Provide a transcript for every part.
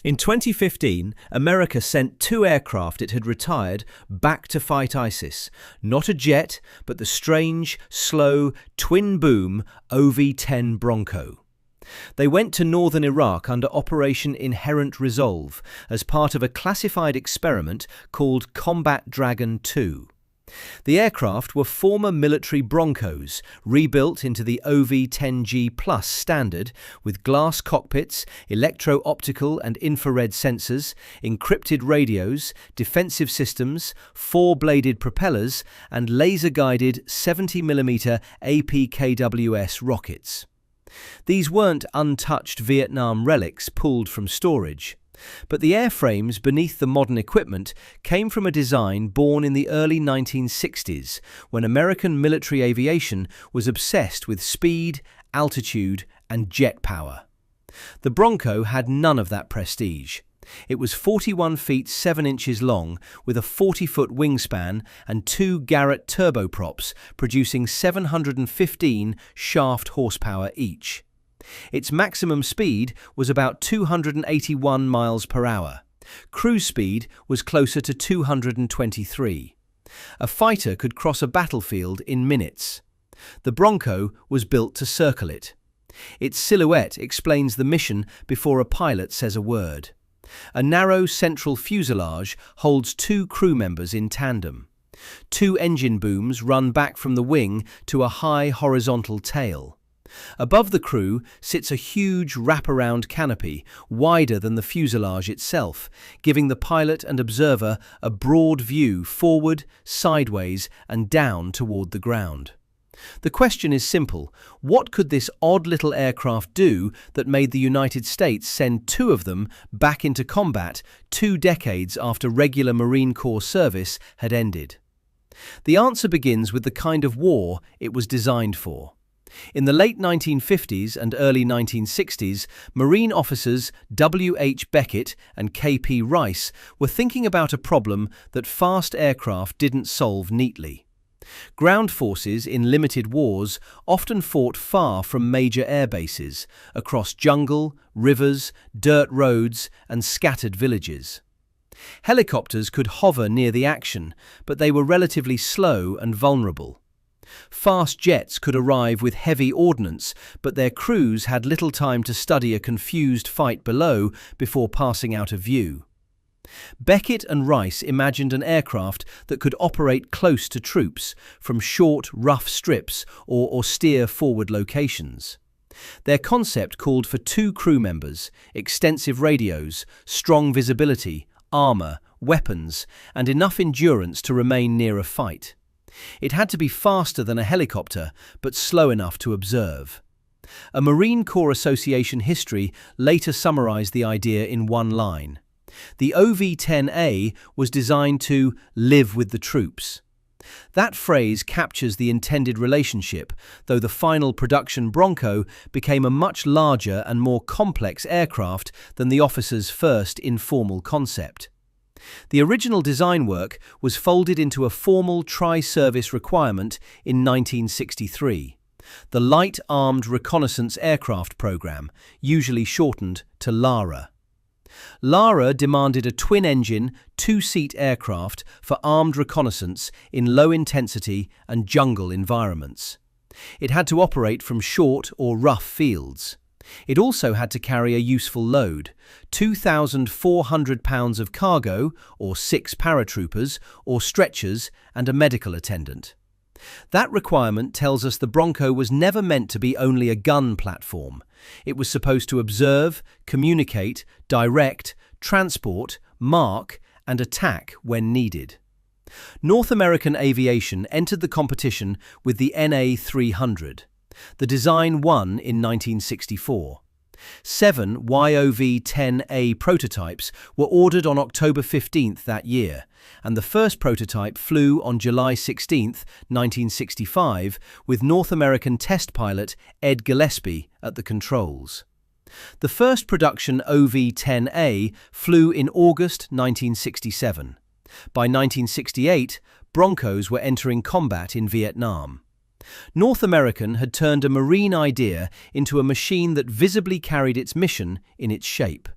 In 2015, America sent 2 aircraft it had retired back to fight ISIS. Not a jet, but the strange, slow, twin-boom OV-10 Bronco. They went to northern Iraq under Operation Inherent Resolve as part of a classified experiment called Combat Dragon 2. The aircraft were former military Broncos, rebuilt into the OV-10G Plus standard with glass cockpits, electro-optical and infrared sensors, encrypted radios, defensive systems, 4-bladed propellers and laser-guided 70mm APKWS rockets. These weren't untouched Vietnam relics pulled from storage. But the airframes beneath the modern equipment came from a design born in the early 1960s, when American military aviation was obsessed with speed, altitude, and jet power. The Bronco had none of that prestige. It was 41 feet 7 inches long, with a 40-foot wingspan and 2 Garrett turboprops, producing 715 shaft horsepower each. Its maximum speed was about 281 miles per hour. Cruise speed was closer to 223. A fighter could cross a battlefield in minutes. The Bronco was built to circle it. Its silhouette explains the mission before a pilot says a word. A narrow central fuselage holds 2 crew members in tandem. 2 engine booms run back from the wing to a high horizontal tail. Above the crew sits a huge wraparound canopy, wider than the fuselage itself, giving the pilot and observer a broad view forward, sideways, and down toward the ground. The question is simple: what could this odd little aircraft do that made the United States send 2 of them back into combat 2 decades after regular Marine Corps service had ended? The answer begins with the kind of war it was designed for. In the late 1950s and early 1960s, Marine officers W. H. Beckett and K. P. Rice were thinking about a problem that fast aircraft didn't solve neatly. Ground forces in limited wars often fought far from major air bases, across jungle, rivers, dirt roads, and scattered villages. Helicopters could hover near the action, but they were relatively slow and vulnerable. Fast jets could arrive with heavy ordnance, but their crews had little time to study a confused fight below before passing out of view. Beckett and Rice imagined an aircraft that could operate close to troops, from short, rough strips or austere forward locations. Their concept called for 2 crew members, extensive radios, strong visibility, armor, weapons, and enough endurance to remain near a fight. It had to be faster than a helicopter, but slow enough to observe. A Marine Corps Association history later summarized the idea in one line: the OV-10A was designed to live with the troops. That phrase captures the intended relationship, though the final production Bronco became a much larger and more complex aircraft than the officers' first informal concept. The original design work was folded into a formal tri-service requirement in 1963, the Light Armed Reconnaissance Aircraft Program, usually shortened to LARA. LARA demanded a twin-engine, 2-seat aircraft for armed reconnaissance in low-intensity and jungle environments. It had to operate from short or rough fields. It also had to carry a useful load, 2,400 pounds of cargo, or 6 paratroopers, or stretchers, and a medical attendant. That requirement tells us the Bronco was never meant to be only a gun platform. It was supposed to observe, communicate, direct, transport, mark, and attack when needed. North American Aviation entered the competition with the NA-300. The design won in 1964. 7 YOV-10A prototypes were ordered on October 15th that year, and the first prototype flew on July 16th, 1965, with North American test pilot Ed Gillespie at the controls. The first production OV-10A flew in August 1967. By 1968, Broncos were entering combat in Vietnam. North American had turned a marine idea into a machine that visibly carried its mission in its shape.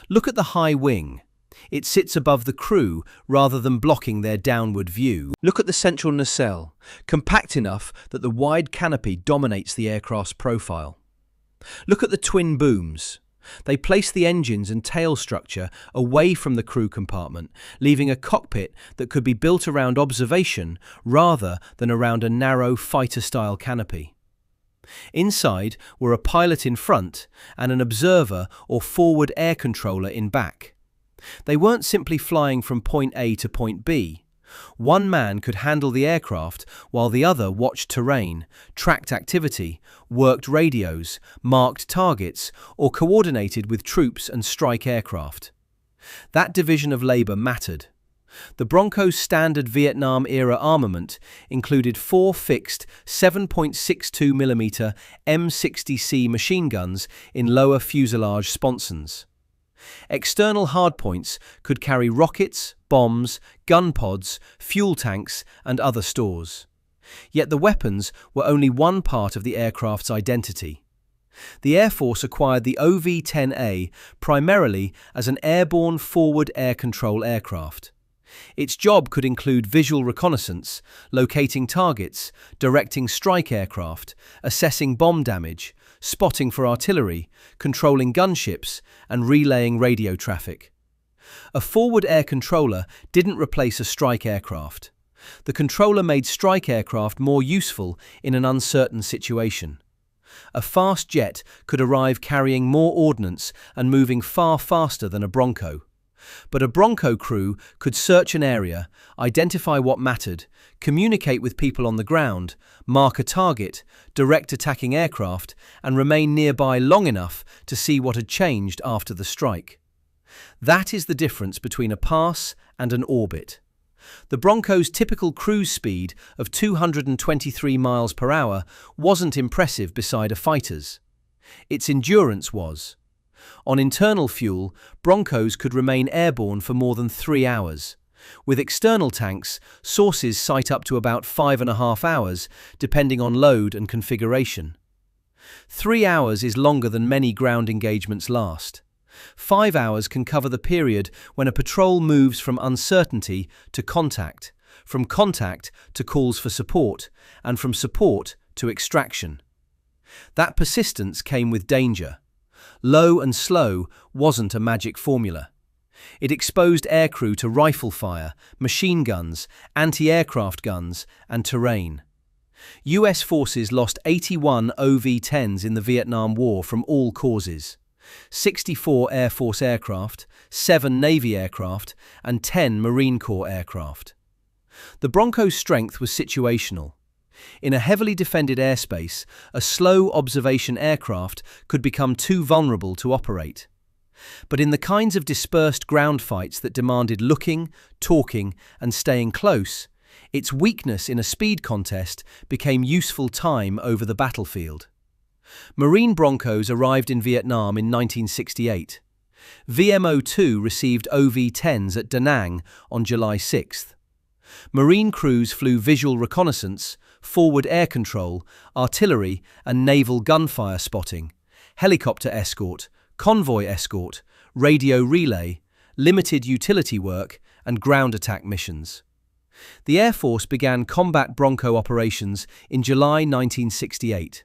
Look at the high wing. It sits above the crew rather than blocking their downward view. Look at the central nacelle, compact enough that the wide canopy dominates the aircraft's profile. Look at the twin booms. They place the engines and tail structure away from the crew compartment, leaving a cockpit that could be built around observation rather than around a narrow fighter-style canopy. Inside were a pilot in front and an observer or forward air controller in back. They weren't simply flying from point A to point B. One man could handle the aircraft while the other watched terrain, tracked activity, worked radios, marked targets, or coordinated with troops and strike aircraft. That division of labor mattered. The Bronco's standard Vietnam-era armament included 4 fixed 7.62mm M60C machine guns in lower fuselage sponsons. External hardpoints could carry rockets, bombs, gun pods, fuel tanks, and other stores. Yet the weapons were only one part of the aircraft's identity. The Air Force acquired the OV-10A primarily as an airborne forward air control aircraft. Its job could include visual reconnaissance, locating targets, directing strike aircraft, assessing bomb damage, spotting for artillery, controlling gunships, and relaying radio traffic. A forward air controller didn't replace a strike aircraft. The controller made strike aircraft more useful in an uncertain situation. A fast jet could arrive carrying more ordnance and moving far faster than a Bronco. But a Bronco crew could search an area, identify what mattered, communicate with people on the ground, mark a target, direct attacking aircraft, and remain nearby long enough to see what had changed after the strike. That is the difference between a pass and an orbit. The Bronco's typical cruise speed of 223 miles per hour wasn't impressive beside a fighter's. Its endurance was. On internal fuel, Broncos could remain airborne for more than 3 hours. With external tanks, sources cite up to about 5.5 hours, depending on load and configuration. 3 hours is longer than many ground engagements last. 5 hours can cover the period when a patrol moves from uncertainty to contact, from contact to calls for support, and from support to extraction. That persistence came with danger. Low and slow wasn't a magic formula. It exposed aircrew to rifle fire, machine guns, anti-aircraft guns, and terrain. US forces lost 81 OV-10s in the Vietnam War from all causes. 64 Air Force aircraft, 7 Navy aircraft, and 10 Marine Corps aircraft. The Bronco's strength was situational. In a heavily defended airspace, a slow observation aircraft could become too vulnerable to operate. But in the kinds of dispersed ground fights that demanded looking, talking, and staying close, its weakness in a speed contest became useful time over the battlefield. Marine Broncos arrived in Vietnam in 1968. VMO-2 received OV-10s at Da Nang on July 6th. Marine crews flew visual reconnaissance, forward air control, artillery and naval gunfire spotting, helicopter escort, convoy escort, radio relay, limited utility work, and ground attack missions. The Air Force began combat Bronco operations in July 1968.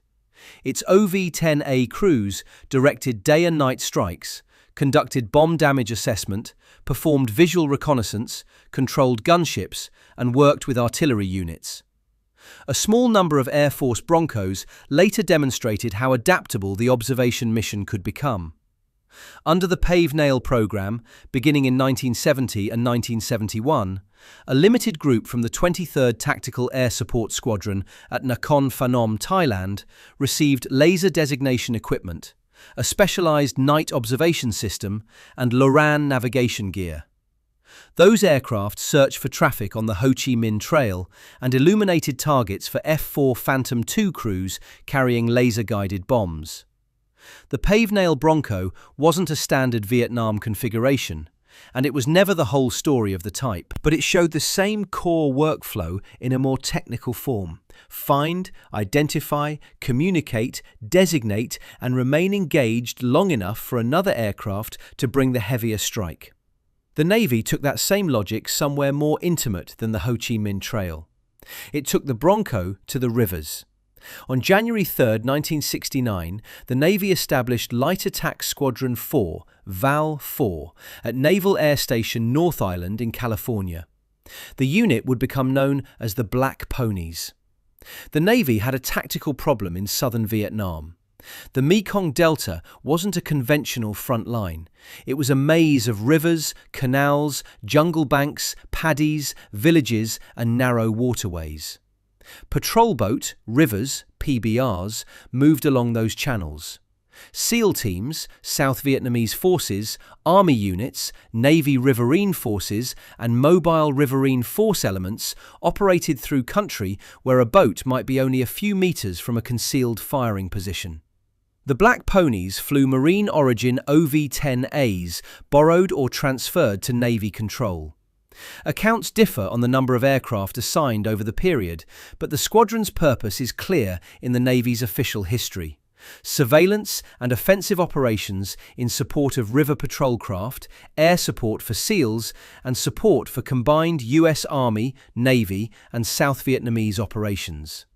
Its OV-10A crews directed day and night strikes, conducted bomb damage assessment, performed visual reconnaissance, controlled gunships, and worked with artillery units. A small number of Air Force Broncos later demonstrated how adaptable the observation mission could become. Under the Pave Nail program, beginning in 1970 and 1971, a limited group from the 23rd Tactical Air Support Squadron at Nakhon Phanom, Thailand, received laser designation equipment, a specialized night observation system, and LORAN navigation gear. Those aircraft searched for traffic on the Ho Chi Minh Trail and illuminated targets for F-4 Phantom II crews carrying laser-guided bombs. The Pave Nail Bronco wasn't a standard Vietnam configuration. and it was never the whole story of the type, but it showed the same core workflow in a more technical form. Find, identify, communicate, designate, and remain engaged long enough for another aircraft to bring the heavier strike. The Navy took that same logic somewhere more intimate than the Ho Chi Minh Trail. It took the Bronco to the rivers. On January 3, 1969, the Navy established Light Attack Squadron 4, VAL-4, at Naval Air Station North Island in California. The unit would become known as the Black Ponies. The Navy had a tactical problem in southern Vietnam. The Mekong Delta wasn't a conventional front line. It was a maze of rivers, canals, jungle banks, paddies, villages, and narrow waterways. Patrol boat, rivers, PBRs, moved along those channels. SEAL teams, South Vietnamese forces, army units, Navy riverine forces, and mobile riverine force elements operated through country where a boat might be only a few meters from a concealed firing position. The Black Ponies flew Marine origin OV-10As, borrowed or transferred to Navy control. Accounts differ on the number of aircraft assigned over the period, but the squadron's purpose is clear in the Navy's official history. Surveillance and offensive operations in support of river patrol craft, air support for SEALs, and support for combined US Army, Navy, and South Vietnamese operations.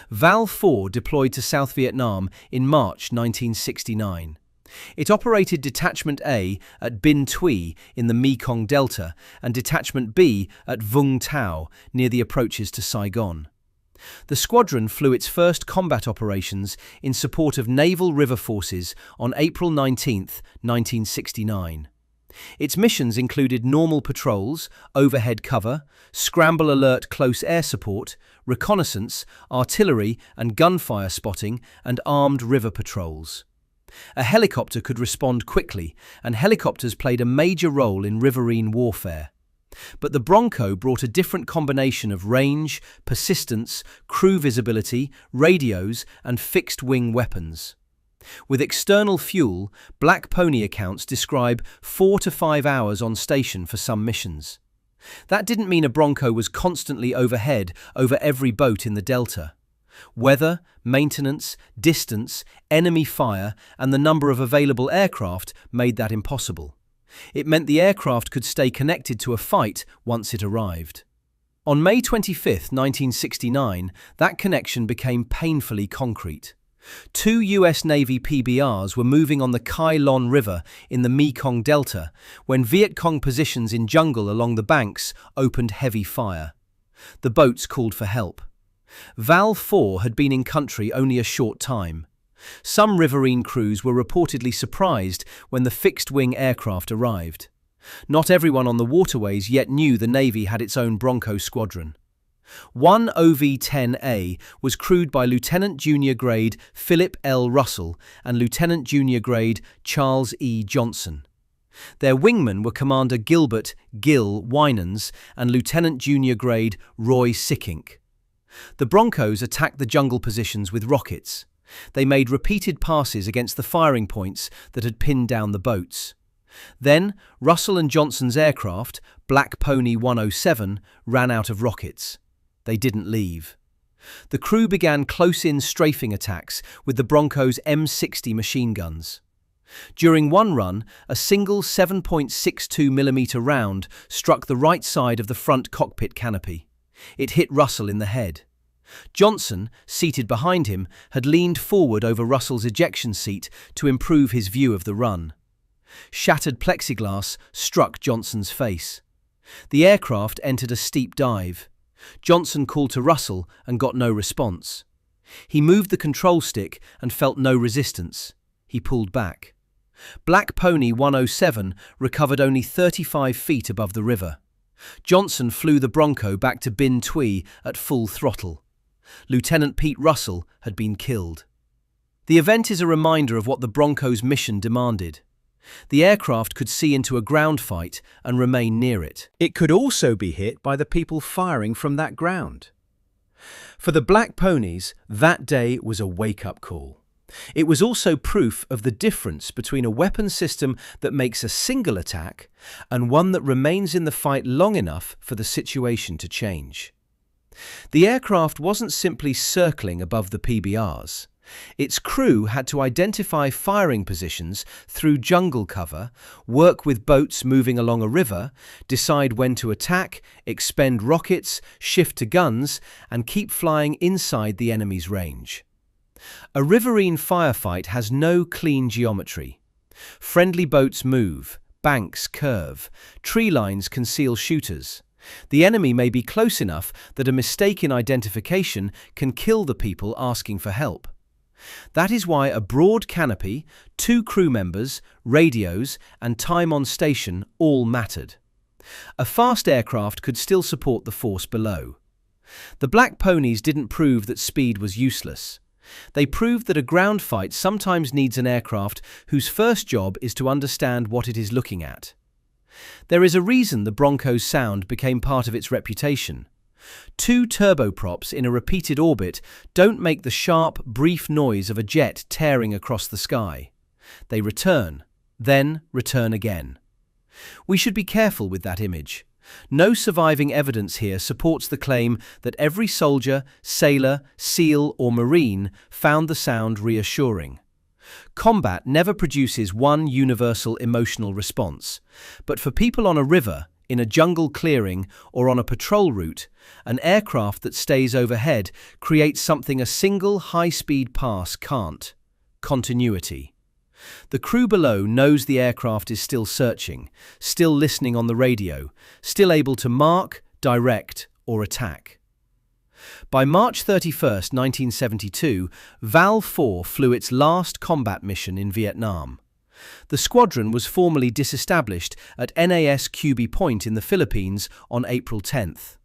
VAL-4 deployed to South Vietnam in March 1969. It operated Detachment A at Binh Thuy in the Mekong Delta and Detachment B at Vung Tau near the approaches to Saigon. The squadron flew its first combat operations in support of naval river forces on April 19, 1969. Its missions included normal patrols, overhead cover, scramble alert close air support, reconnaissance, artillery and gunfire spotting, and armed river patrols. A helicopter could respond quickly, and helicopters played a major role in riverine warfare. But the Bronco brought a different combination of range, persistence, crew visibility, radios, and fixed-wing weapons. With external fuel, Black Pony accounts describe 4 to 5 hours on station for some missions. That didn't mean a Bronco was constantly overhead over every boat in the Delta. Weather, maintenance, distance, enemy fire, and the number of available aircraft made that impossible. It meant the aircraft could stay connected to a fight once it arrived. On May 25, 1969, that connection became painfully concrete. 2 US Navy PBRs were moving on the Kai Lon River in the Mekong Delta when Viet Cong positions in jungle along the banks opened heavy fire. The boats called for help. VAL-4 had been in country only a short time. Some riverine crews were reportedly surprised when the fixed-wing aircraft arrived. Not everyone on the waterways yet knew the Navy had its own Bronco squadron. One OV-10A was crewed by Lieutenant Junior Grade Philip L. Russell and Lieutenant Junior Grade Charles E. Johnson. Their wingmen were Commander Gilbert "Gil" Winans and Lieutenant Junior Grade Roy Sickink. The Broncos attacked the jungle positions with rockets. They made repeated passes against the firing points that had pinned down the boats. Then, Russell and Johnson's aircraft, Black Pony 107, ran out of rockets. They didn't leave. The crew began close-in strafing attacks with the Bronco's M60 machine guns. During one run, a single 7.62mm round struck the right side of the front cockpit canopy. It hit Russell in the head. Johnson, seated behind him, had leaned forward over Russell's ejection seat to improve his view of the run. Shattered plexiglass struck Johnson's face. The aircraft entered a steep dive. Johnson called to Russell and got no response. He moved the control stick and felt no resistance. He pulled back. Black Pony 107 recovered only 35 feet above the river. Johnson flew the Bronco back to Binh Thuy at full throttle. Lieutenant Pete Russell had been killed. The event is a reminder of what the Bronco's mission demanded. The aircraft could see into a ground fight and remain near it. It could also be hit by the people firing from that ground. For the Black Ponies, that day was a wake-up call. It was also proof of the difference between a weapon system that makes a single attack and one that remains in the fight long enough for the situation to change. The aircraft wasn't simply circling above the PBRs. Its crew had to identify firing positions through jungle cover, work with boats moving along a river, decide when to attack, expend rockets, shift to guns, and keep flying inside the enemy's range. A riverine firefight has no clean geometry. Friendly boats move, banks curve, tree lines conceal shooters. The enemy may be close enough that a mistake in identification can kill the people asking for help. That is why a broad canopy, 2 crew members, radios, and time on station all mattered. A fast aircraft could still support the force below. The Black Ponies didn't prove that speed was useless. They proved that a ground fight sometimes needs an aircraft whose first job is to understand what it is looking at. There is a reason the Bronco's sound became part of its reputation. 2 turboprops in a repeated orbit don't make the sharp, brief noise of a jet tearing across the sky. They return, then return again. We should be careful with that image. No surviving evidence here supports the claim that every soldier, sailor, SEAL, or Marine found the sound reassuring. Combat never produces one universal emotional response, but for people on a river, in a jungle clearing, or on a patrol route, an aircraft that stays overhead creates something a single high-speed pass can't: continuity. The crew below knows the aircraft is still searching, still listening on the radio, still able to mark, direct, or attack. By March 31, 1972, VAL-4 flew its last combat mission in Vietnam. The squadron was formally disestablished at NAS QB Point in the Philippines on April 10th.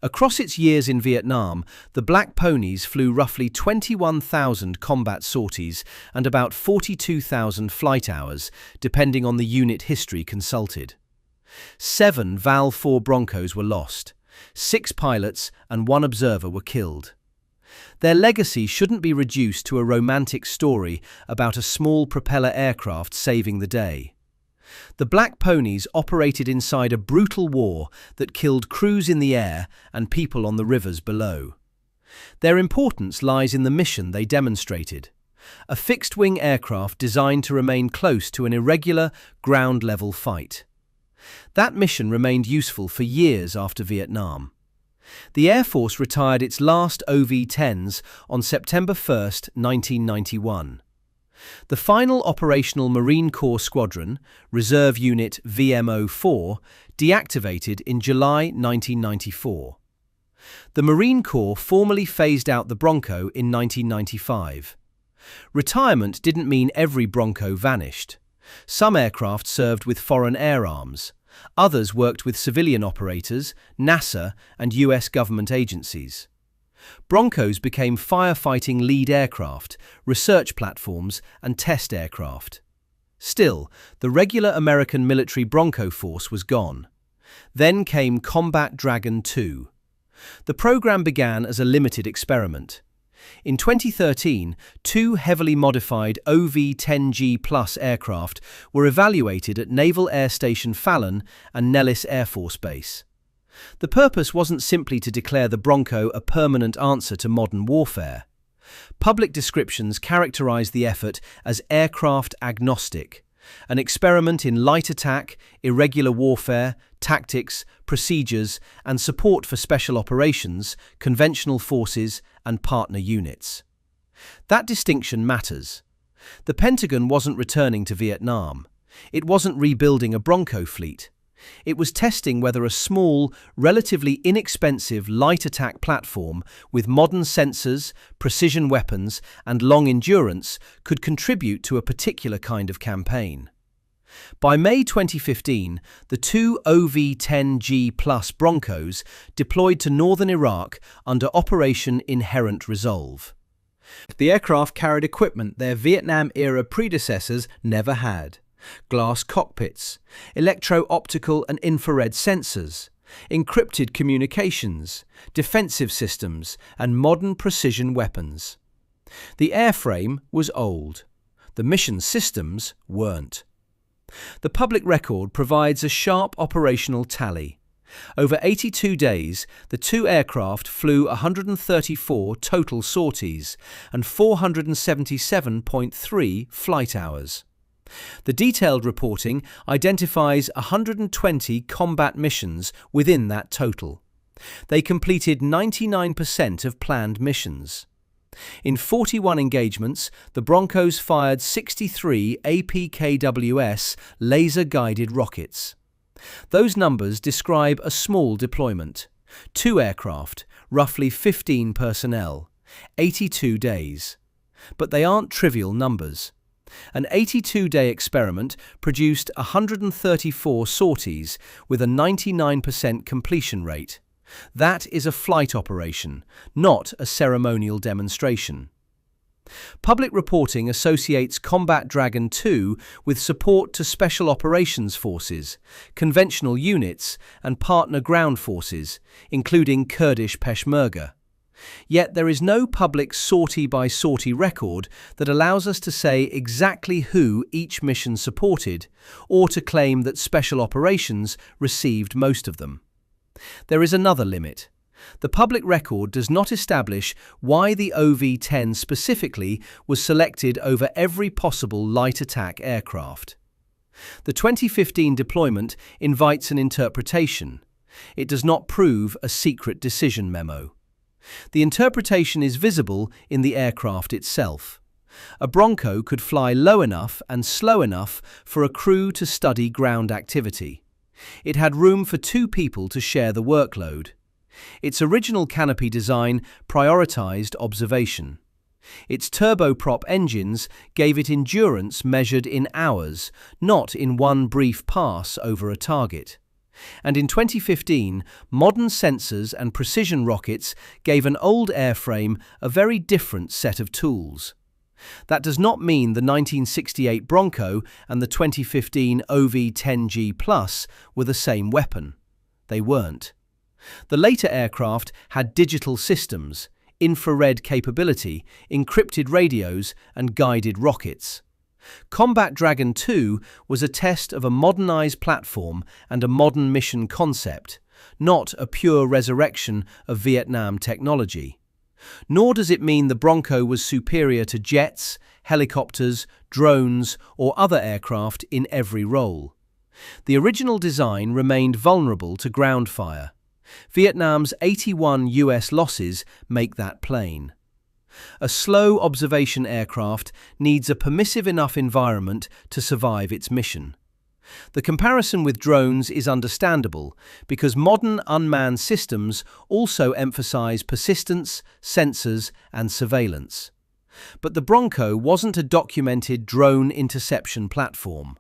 Across its years in Vietnam, the Black Ponies flew roughly 21,000 combat sorties and about 42,000 flight hours, depending on the unit history consulted. 7 VAL-4 Broncos were lost. 6 pilots and 1 observer were killed. Their legacy shouldn't be reduced to a romantic story about a small propeller aircraft saving the day. The Black Ponies operated inside a brutal war that killed crews in the air and people on the rivers below. Their importance lies in the mission they demonstrated: a fixed-wing aircraft designed to remain close to an irregular, ground-level fight. That mission remained useful for years after Vietnam. The Air Force retired its last OV-10s on September 1, 1991. The final operational Marine Corps Squadron, Reserve Unit VMO-4, deactivated in July 1994. The Marine Corps formally phased out the Bronco in 1995. Retirement didn't mean every Bronco vanished. Some aircraft served with foreign air arms. Others worked with civilian operators, NASA, and US government agencies. Broncos became firefighting lead aircraft, research platforms, and test aircraft. Still, the regular American military Bronco force was gone. Then came Combat Dragon II. The program began as a limited experiment. In 2013, 2 heavily modified OV-10G+ aircraft were evaluated at Naval Air Station Fallon and Nellis Air Force Base. The purpose wasn't simply to declare the Bronco a permanent answer to modern warfare. Public descriptions characterized the effort as aircraft agnostic, an experiment in light attack, irregular warfare, tactics, procedures, and support for special operations, conventional forces, and partner units. That distinction matters. The Pentagon wasn't returning to Vietnam. It wasn't rebuilding a Bronco fleet. It was testing whether a small, relatively inexpensive light attack platform with modern sensors, precision weapons, and long endurance could contribute to a particular kind of campaign. By May 2015, the 2 OV-10G+ Broncos deployed to northern Iraq under Operation Inherent Resolve. The aircraft carried equipment their Vietnam-era predecessors never had: glass cockpits, electro-optical and infrared sensors, encrypted communications, defensive systems, and modern precision weapons. The airframe was old. The mission systems weren't. The public record provides a sharp operational tally. Over 82 days, the two aircraft flew 134 total sorties and 477.3 flight hours. The detailed reporting identifies 120 combat missions within that total. They completed 99% of planned missions. In 41 engagements, the Broncos fired 63 APKWS laser-guided rockets. Those numbers describe a small deployment. 2 aircraft, roughly 15 personnel, 82 days. But they aren't trivial numbers. An 82-day experiment produced 134 sorties with a 99% completion rate. That is a flight operation, not a ceremonial demonstration. Public reporting associates Combat Dragon 2 with support to Special Operations Forces, conventional units, and partner ground forces, including Kurdish Peshmerga. Yet there is no public sortie-by-sortie record that allows us to say exactly who each mission supported, or to claim that Special Operations received most of them. There is another limit. The public record does not establish why the OV-10 specifically was selected over every possible light attack aircraft. The 2015 deployment invites an interpretation. It does not prove a secret decision memo. The interpretation is visible in the aircraft itself. A Bronco could fly low enough and slow enough for a crew to study ground activity. It had room for 2 people to share the workload. Its original canopy design prioritized observation. Its turboprop engines gave it endurance measured in hours, not in one brief pass over a target. And in 2015, modern sensors and precision rockets gave an old airframe a very different set of tools. That does not mean the 1968 Bronco and the 2015 OV-10G Plus were the same weapon. They weren't. The later aircraft had digital systems, infrared capability, encrypted radios, and guided rockets. Combat Dragon 2 was a test of a modernized platform and a modern mission concept, not a pure resurrection of Vietnam technology. Nor does it mean the Bronco was superior to jets, helicopters, drones, or other aircraft in every role. The original design remained vulnerable to ground fire. Vietnam's 81 US losses make that plain. A slow observation aircraft needs a permissive enough environment to survive its mission. The comparison with drones is understandable because modern unmanned systems also emphasize persistence, sensors, and surveillance. But the Bronco wasn't a documented drone interception platform.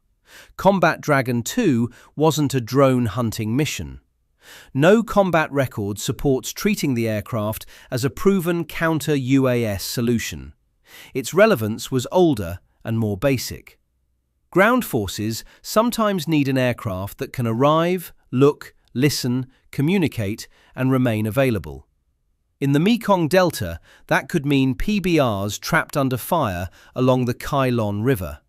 Combat Dragon 2 wasn't a drone hunting mission. No combat record supports treating the aircraft as a proven counter-UAS solution. Its relevance was older and more basic. Ground forces sometimes need an aircraft that can arrive, look, listen, communicate, and remain available. In the Mekong Delta, that could mean PBRs trapped under fire along the Kai Lon River.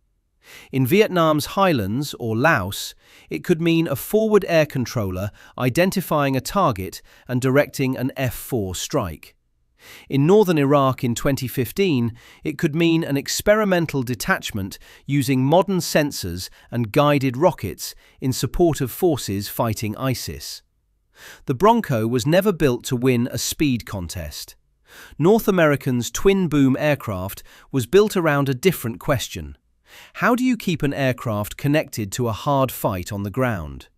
In Vietnam's highlands, or Laos, it could mean a forward air controller identifying a target and directing an F-4 strike. In northern Iraq in 2015, it could mean an experimental detachment using modern sensors and guided rockets in support of forces fighting ISIS. The Bronco was never built to win a speed contest. North American's twin-boom aircraft was built around a different question. How do you keep an aircraft connected to a hard fight on the ground?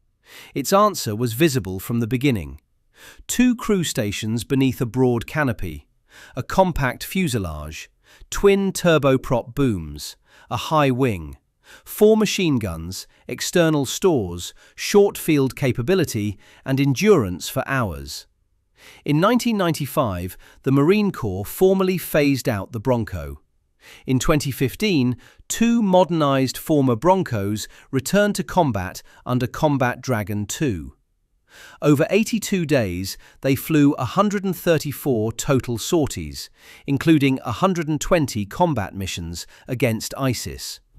Its answer was visible from the beginning. 2 crew stations beneath a broad canopy, a compact fuselage, twin turboprop booms, a high wing, 4 machine guns, external stores, short field capability, and endurance for hours. In 1995, the Marine Corps formally phased out the Bronco. In 2015, 2 modernized former Broncos returned to combat under Combat Dragon 2. Over 82 days, they flew 134 total sorties, including 120 combat missions against ISIS.